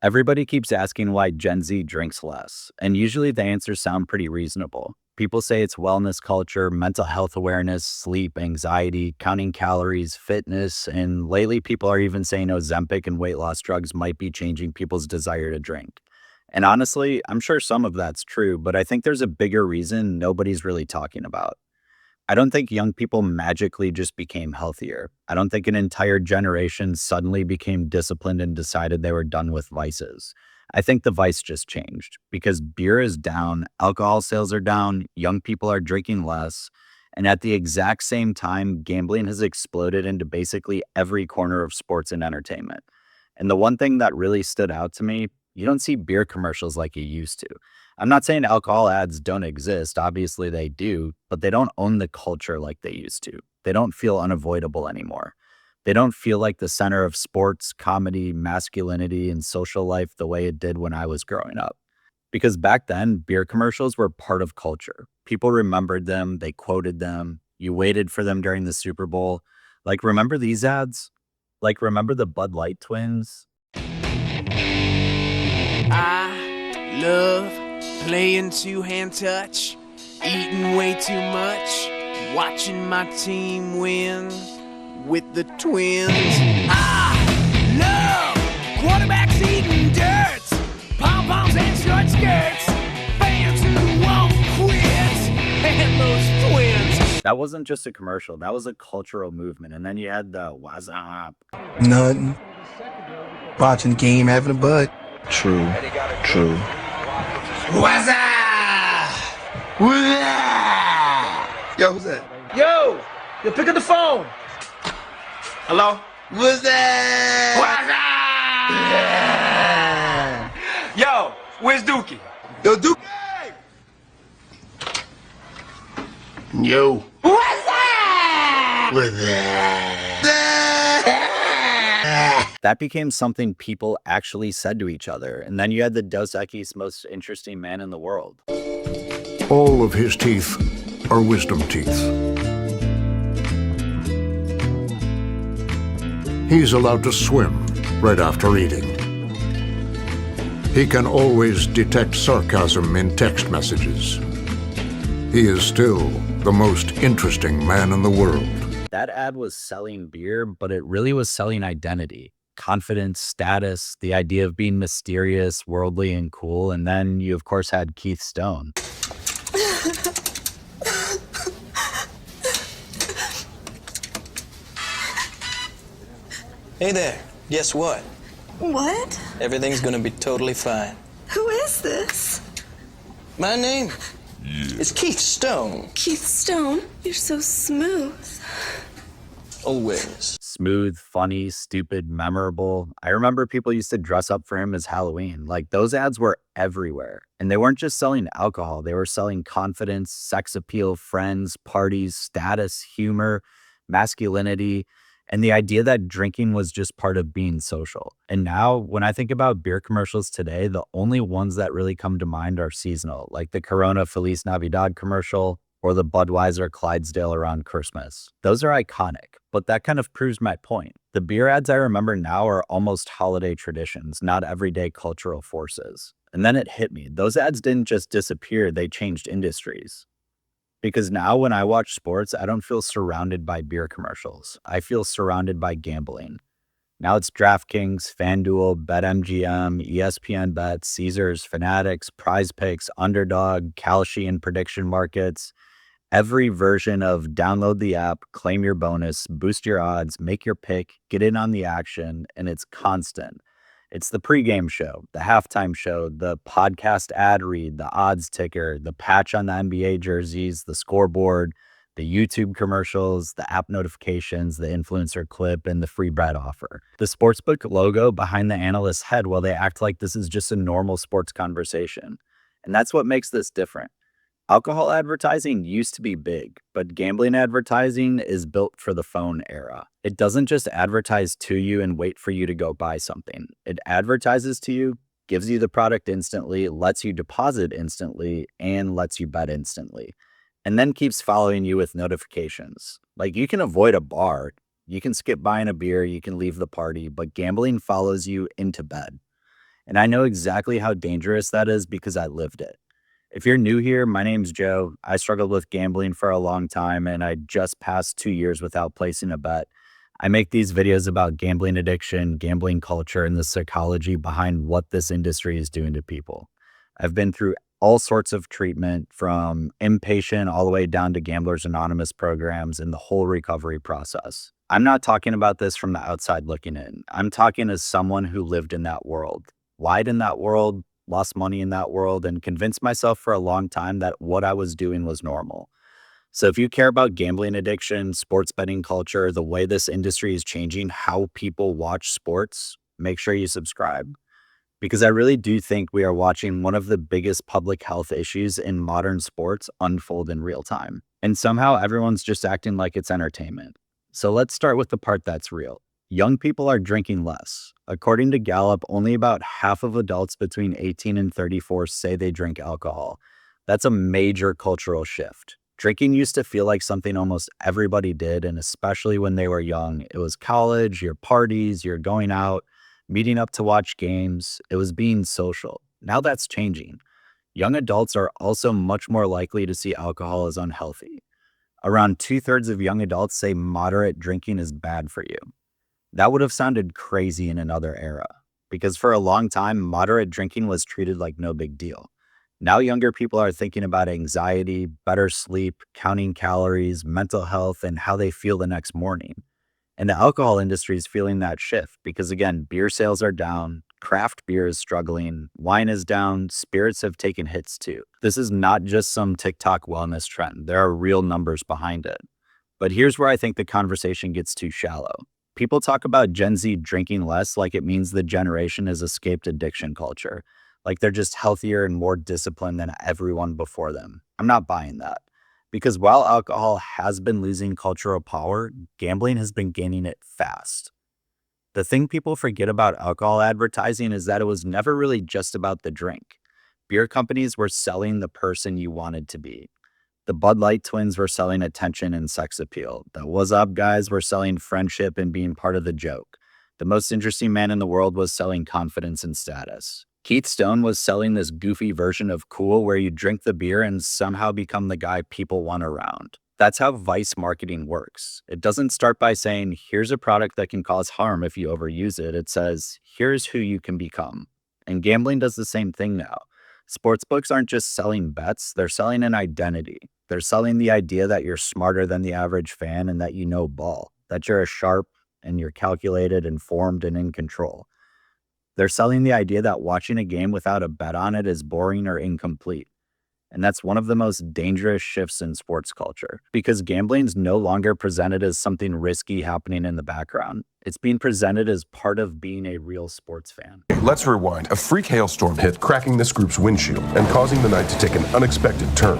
Everybody keeps asking why Gen Z drinks less, and usually the answers sound pretty reasonable. People say it's wellness culture, mental health awareness, sleep, anxiety, counting calories, fitness, and lately people are even saying Ozempic and weight loss drugs might be changing people's desire to drink. And honestly, I'm sure some of that's true, but I think there's a bigger reason nobody's really talking about. I don't think young people magically just became healthier. I don't think an entire generation suddenly became disciplined and decided they were done with vices. I think the vice just changed because beer is down, alcohol sales are down, young people are drinking less, and at the exact same time, gambling has exploded into basically every corner of sports and entertainment. And the one thing that really stood out to me, you don't see beer commercials like you used to. I'm not saying alcohol ads don't exist. Obviously, they do, but they don't own the culture like they used to. They don't feel unavoidable anymore. They don't feel like the center of sports, comedy, masculinity, and social life the way it did when I was growing up. Because back then, beer commercials were part of culture. People remembered them, they quoted them, you waited for them during the Super Bowl. Like, remember these ads? Like, remember the Bud Light twins? I love playing two-hand touch, eating way too much, watching my team win with the twins. I love quarterbacks eating dirt, pom-poms and short skirts, fans who won't quit, and those twins. That wasn't just a commercial, that was a cultural movement. And then you had the what's up? Nothing. Watching the game, having a bud. True. What's up? Yo, who's that? Yo, pick up the phone. Hello? What's that? Yo, where's Dookie? Yo, Duke. Yo. What's that? What's that? That became something people actually said to each other. And then you had the Dos Equis most interesting man in the world. All of his teeth are wisdom teeth. He's allowed to swim right after eating. He can always detect sarcasm in text messages. He is still the most interesting man in the world. That ad was selling beer, but it really was selling identity, confidence, status, the idea of being mysterious, worldly, and cool. And then you, of course, had Keith Stone. Hey there, guess what? What? Everything's gonna be totally fine. Who is this? My name is Keith Stone. Keith Stone? You're so smooth. Always. Smooth, funny, stupid, memorable. I remember people used to dress up for him as Halloween. Like, those ads were everywhere. And they weren't just selling alcohol, they were selling confidence, sex appeal, friends, parties, status, humor, masculinity, and the idea that drinking was just part of being social. And now, when I think about beer commercials today, the only ones that really come to mind are seasonal, like the Corona Feliz Navidad commercial or the Budweiser Clydesdale around Christmas. Those are iconic, but that kind of proves my point. The beer ads I remember now are almost holiday traditions, not everyday cultural forces. And then it hit me. Those ads didn't just disappear, they changed industries. Because now when I watch sports, I don't feel surrounded by beer commercials. I feel surrounded by gambling. Now it's DraftKings, FanDuel, BetMGM, ESPN Bet, Caesars, Fanatics, Prize Picks, Underdog, Kalshi and prediction markets. Every version of download the app, claim your bonus, boost your odds, make your pick, get in on the action, and it's constant. It's the pregame show, the halftime show, the podcast ad read, the odds ticker, the patch on the NBA jerseys, the scoreboard, the YouTube commercials, the app notifications, the influencer clip, and the free bet offer. The sportsbook logo behind the analyst's head while they act like this is just a normal sports conversation. And that's what makes this different. Alcohol advertising used to be big, but gambling advertising is built for the phone era. It doesn't just advertise to you and wait for you to go buy something. It advertises to you, gives you the product instantly, lets you deposit instantly, and lets you bet instantly. And then keeps following you with notifications. Like, you can avoid a bar, you can skip buying a beer, you can leave the party, but gambling follows you into bed. And I know exactly how dangerous that is because I lived it. If you're new here, my name's Joe. I struggled with gambling for a long time, and I just passed 2 years without placing a bet. I make these videos about gambling addiction, gambling culture, and the psychology behind what this industry is doing to people. I've been through all sorts of treatment, from inpatient all the way down to Gamblers Anonymous programs and the whole recovery process. I'm not talking about this from the outside looking in. I'm talking as someone who lived in that world, lied in that world, lost money in that world, and convinced myself for a long time that what I was doing was normal. So if you care about gambling addiction, sports betting culture, the way this industry is changing how people watch sports, make sure you subscribe. Because I really do think we are watching one of the biggest public health issues in modern sports unfold in real time. And somehow everyone's just acting like it's entertainment. So let's start with the part that's real. Young people are drinking less. According to Gallup, only about half of adults between 18 and 34 say they drink alcohol. That's a major cultural shift. Drinking used to feel like something almost everybody did, and especially when they were young. It was college, your parties, you're going out, meeting up to watch games. It was being social. Now that's changing. Young adults are also much more likely to see alcohol as unhealthy. Around 2/3 of young adults say moderate drinking is bad for you. That would have sounded crazy in another era, because for a long time, moderate drinking was treated like no big deal. Now younger people are thinking about anxiety, better sleep, counting calories, mental health, and how they feel the next morning. And the alcohol industry is feeling that shift because, again, beer sales are down, craft beer is struggling, wine is down, spirits have taken hits too. This is not just some TikTok wellness trend. There are real numbers behind it. But here's where I think the conversation gets too shallow. People talk about Gen Z drinking less like it means the generation has escaped addiction culture, like they're just healthier and more disciplined than everyone before them. I'm not buying that. Because while alcohol has been losing cultural power, gambling has been gaining it fast. The thing people forget about alcohol advertising is that it was never really just about the drink. Beer companies were selling the person you wanted to be. The Bud Light twins were selling attention and sex appeal. The What's Up guys were selling friendship and being part of the joke. The Most Interesting Man in the World was selling confidence and status. Keith Stone was selling this goofy version of cool where you drink the beer and somehow become the guy people want around. That's how vice marketing works. It doesn't start by saying, here's a product that can cause harm if you overuse it. It says, here's who you can become. And gambling does the same thing now. Sportsbooks aren't just selling bets, they're selling an identity. They're selling the idea that you're smarter than the average fan and that you know ball, that you're a sharp and you're calculated, informed, and in control. They're selling the idea that watching a game without a bet on it is boring or incomplete. And that's one of the most dangerous shifts in sports culture, because gambling is no longer presented as something risky happening in the background. It's being presented as part of being a real sports fan. Let's rewind. A freak hailstorm hit, cracking this group's windshield and causing the night to take an unexpected turn.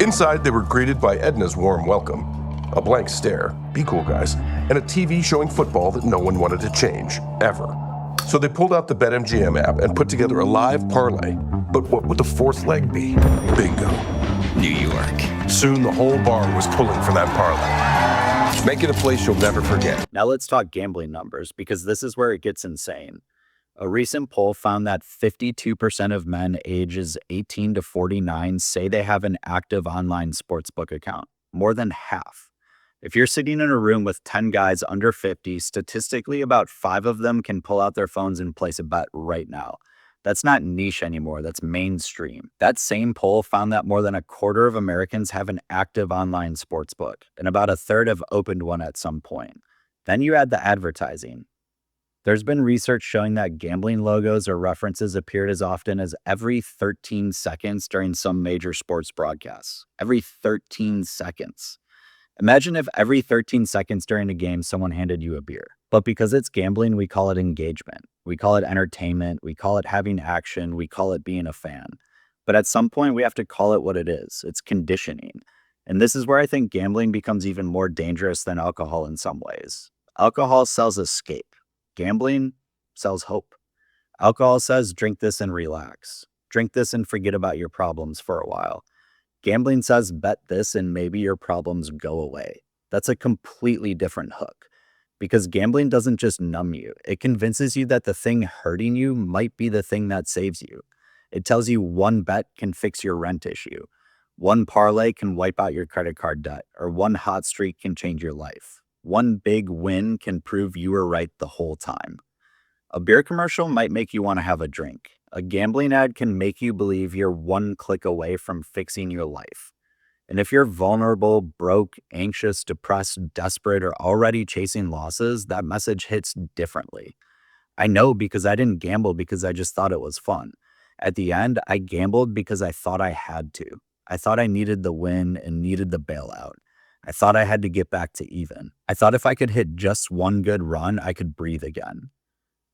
Inside, they were greeted by Edna's warm welcome, a blank stare, be cool guys, and a TV showing football that no one wanted to change, ever. So they pulled out the BetMGM app and put together a live parlay. But what would the fourth leg be? Bingo. New York. Soon the whole bar was pulling for that parlay. Make it a place you'll never forget. Now let's talk gambling numbers, because this is where it gets insane. A recent poll found that 52% of men ages 18 to 49 say they have an active online sportsbook account. More than half. If you're sitting in a room with 10 guys under 50, statistically about 5 of them can pull out their phones and place a bet right now. That's not niche anymore, that's mainstream. That same poll found that more than a quarter of Americans have an active online sportsbook, and about a third have opened one at some point. Then you add the advertising. There's been research showing that gambling logos or references appeared as often as every 13 seconds during some major sports broadcasts. Every 13 seconds. Imagine if every 13 seconds during a game someone handed you a beer. But because it's gambling, we call it engagement. We call it entertainment. We call it having action. We call it being a fan. But at some point, we have to call it what it is. It's conditioning. And this is where I think gambling becomes even more dangerous than alcohol in some ways. Alcohol sells escape. Gambling sells hope. Alcohol says, drink this and relax. Drink this and forget about your problems for a while. Gambling says, bet this and maybe your problems go away. That's a completely different hook. Because gambling doesn't just numb you, it convinces you that the thing hurting you might be the thing that saves you. It tells you one bet can fix your rent issue, one parlay can wipe out your credit card debt, or one hot streak can change your life. One big win can prove you were right the whole time. A beer commercial might make you want to have a drink. A gambling ad can make you believe you're one click away from fixing your life. And if you're vulnerable, broke, anxious, depressed, desperate, or already chasing losses, that message hits differently. I know because I didn't gamble because I just thought it was fun. At the end, I gambled because I thought I had to. I thought I needed the win and needed the bailout. I thought I had to get back to even. I thought if I could hit just one good run, I could breathe again.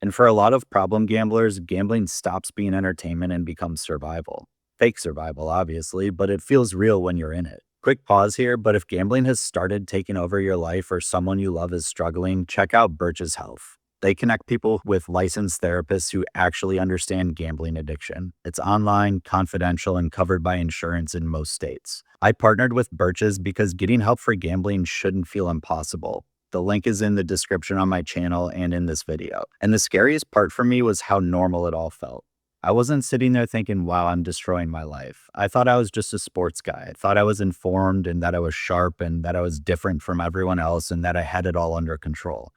And for a lot of problem gamblers, gambling stops being entertainment and becomes survival. Fake survival, obviously, but it feels real when you're in it. Quick pause here, but if gambling has started taking over your life or someone you love is struggling, check out Birch's Health. They connect people with licensed therapists who actually understand gambling addiction. It's online, confidential, and covered by insurance in most states. I partnered with Birch's because getting help for gambling shouldn't feel impossible. The link is in the description on my channel and in this video. And the scariest part for me was how normal it all felt. I wasn't sitting there thinking, wow, I'm destroying my life. I thought I was just a sports guy. I thought I was informed and that I was sharp and that I was different from everyone else and that I had it all under control.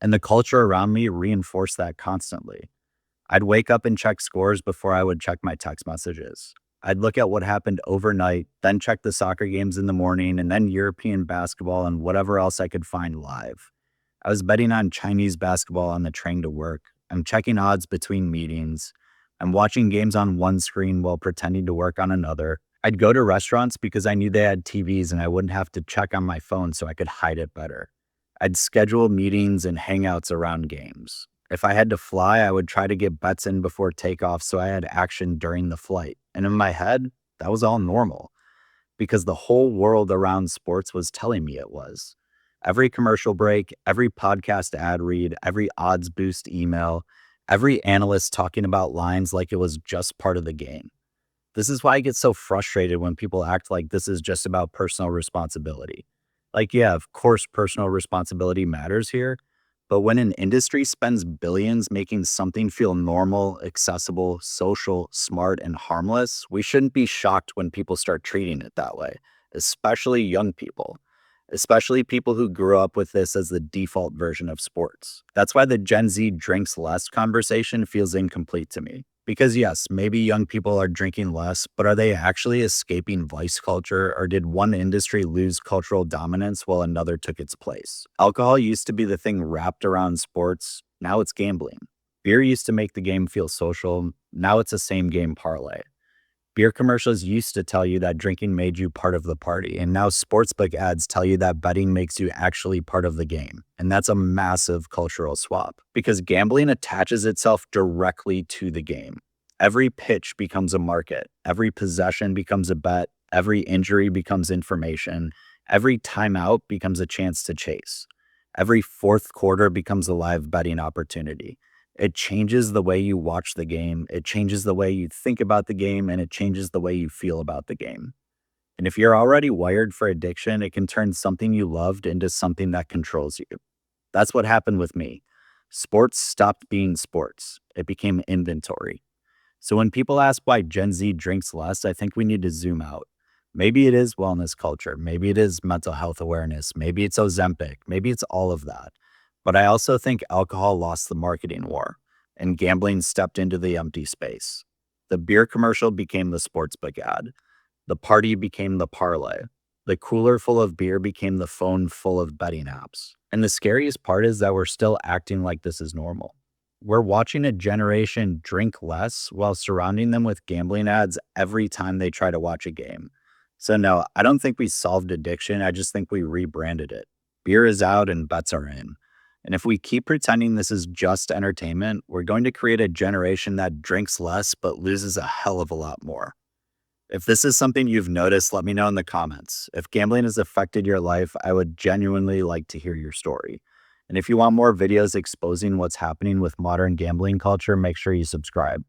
And the culture around me reinforced that constantly. I'd wake up and check scores before I would check my text messages. I'd look at what happened overnight, then check the soccer games in the morning, and then European basketball and whatever else I could find live. I was betting on Chinese basketball on the train to work. I'm checking odds between meetings. I'm watching games on one screen while pretending to work on another. I'd go to restaurants because I knew they had TVs and I wouldn't have to check on my phone so I could hide it better. I'd schedule meetings and hangouts around games. If I had to fly, I would try to get bets in before takeoff so I had action during the flight. And in my head, that was all normal because the whole world around sports was telling me it was. Every commercial break, every podcast ad read, every odds boost email, every analyst talking about lines like it was just part of the game. This is why I get so frustrated when people act like this is just about personal responsibility. Like, yeah, of course, personal responsibility matters here. But when an industry spends billions making something feel normal, accessible, social, smart, and harmless, we shouldn't be shocked when people start treating it that way, especially young people, especially people who grew up with this as the default version of sports. That's why the Gen Z drinks less conversation feels incomplete to me. Because yes, maybe young people are drinking less, but are they actually escaping vice culture, or did one industry lose cultural dominance while another took its place? Alcohol used to be the thing wrapped around sports, now it's gambling. Beer used to make the game feel social, now it's a same game parlay. Beer commercials used to tell you that drinking made you part of the party, and now sportsbook ads tell you that betting makes you actually part of the game. And that's a massive cultural swap because gambling attaches itself directly to the game. Every pitch becomes a market, every possession becomes a bet, every injury becomes information, every timeout becomes a chance to chase. Every fourth quarter becomes a live betting opportunity. It changes the way you watch the game, it changes the way you think about the game, and it changes the way you feel about the game. And if you're already wired for addiction, it can turn something you loved into something that controls you. That's what happened with me. Sports stopped being sports. It became inventory. So when people ask why Gen Z drinks less, I think we need to zoom out. Maybe it is wellness culture. Maybe it is mental health awareness. Maybe it's Ozempic. Maybe it's all of that. But I also think alcohol lost the marketing war, and gambling stepped into the empty space. The beer commercial became the sportsbook ad. The party became the parlay. The cooler full of beer became the phone full of betting apps. And the scariest part is that we're still acting like this is normal. We're watching a generation drink less while surrounding them with gambling ads every time they try to watch a game. So no, I don't think we solved addiction. I just think we rebranded it. Beer is out and bets are in. And if we keep pretending this is just entertainment, we're going to create a generation that drinks less but loses a hell of a lot more. If this is something you've noticed, let me know in the comments. If gambling has affected your life, I would genuinely like to hear your story. And if you want more videos exposing what's happening with modern gambling culture, make sure you subscribe.